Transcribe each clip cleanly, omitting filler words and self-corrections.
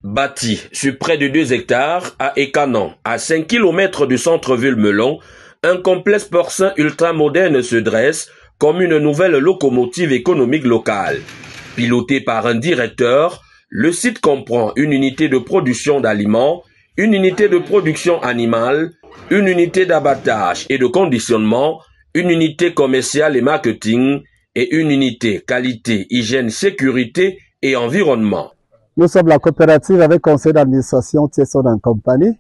Bâti sur près de 2 hectares à Ekanan, à 5 km du centre-ville Melon, un complexe porcin ultramoderne se dresse comme une nouvelle locomotive économique locale. Piloté par un directeur, le site comprend une unité de production d'aliments, une unité de production animale, une unité d'abattage et de conditionnement, une unité commerciale et marketing et une unité qualité, hygiène, sécurité et environnement. Nous sommes la coopérative avec conseil d'administration Tieson & Company,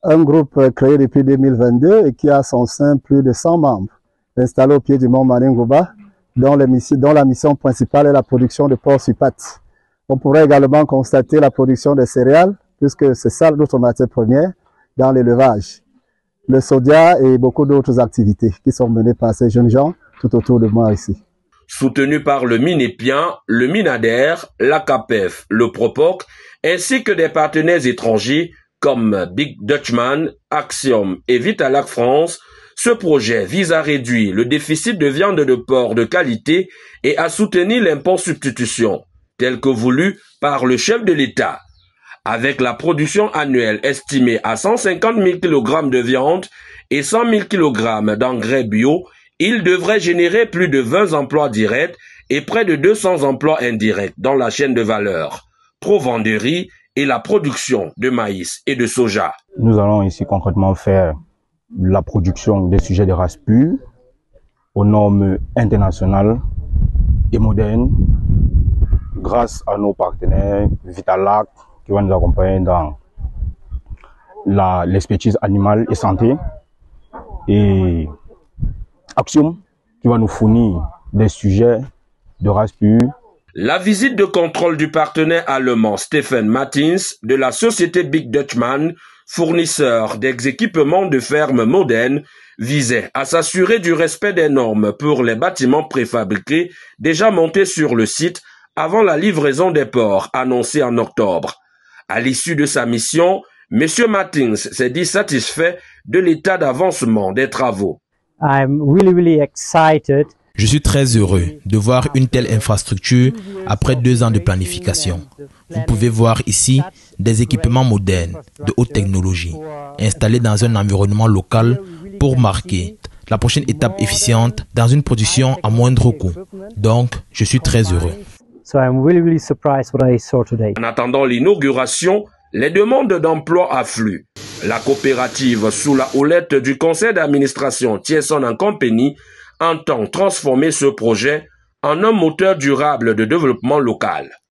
un groupe créé depuis 2022 et qui a son sein plus de 100 membres, installé au pied du mont Maringouba, dont la mission principale est la production de porc sur pattes. On pourrait également constater la production de céréales, puisque c'est ça notre matière première, dans l'élevage, le sodia et beaucoup d'autres activités qui sont menées par ces jeunes gens tout autour de moi ici. Soutenu par le Minépien, le Minader, la CAPEF, le Propoc, ainsi que des partenaires étrangers comme Big Dutchman, Axiom et Vitalac France, ce projet vise à réduire le déficit de viande de porc de qualité et à soutenir l'import substitution, tel que voulu par le chef de l'État. Avec la production annuelle estimée à 150 000 kg de viande et 100 000 kg d'engrais bio, il devrait générer plus de 20 emplois directs et près de 200 emplois indirects dans la chaîne de valeur, provenderie et la production de maïs et de soja. Nous allons ici concrètement faire la production des sujets de race pure aux normes internationales et modernes grâce à nos partenaires Vitalac qui vont nous accompagner dans l'expertise animale et santé et Axiom qui va nous fournir des sujets de race pure. La visite de contrôle du partenaire allemand Stephen Martins de la société Big Dutchman, fournisseur des équipements de ferme modernes, visait à s'assurer du respect des normes pour les bâtiments préfabriqués déjà montés sur le site avant la livraison des porcs annoncée en octobre. À l'issue de sa mission, M. Martins s'est dit satisfait de l'état d'avancement des travaux. Je suis très heureux de voir une telle infrastructure après 2 ans de planification. Vous pouvez voir ici des équipements modernes de haute technologie installés dans un environnement local pour marquer la prochaine étape efficiente dans une production à moindre coût. Donc, je suis très heureux. En attendant l'inauguration, les demandes d'emploi affluent. La coopérative, sous la houlette du conseil d'administration Tieson & Company, entend transformer ce projet en un moteur durable de développement local.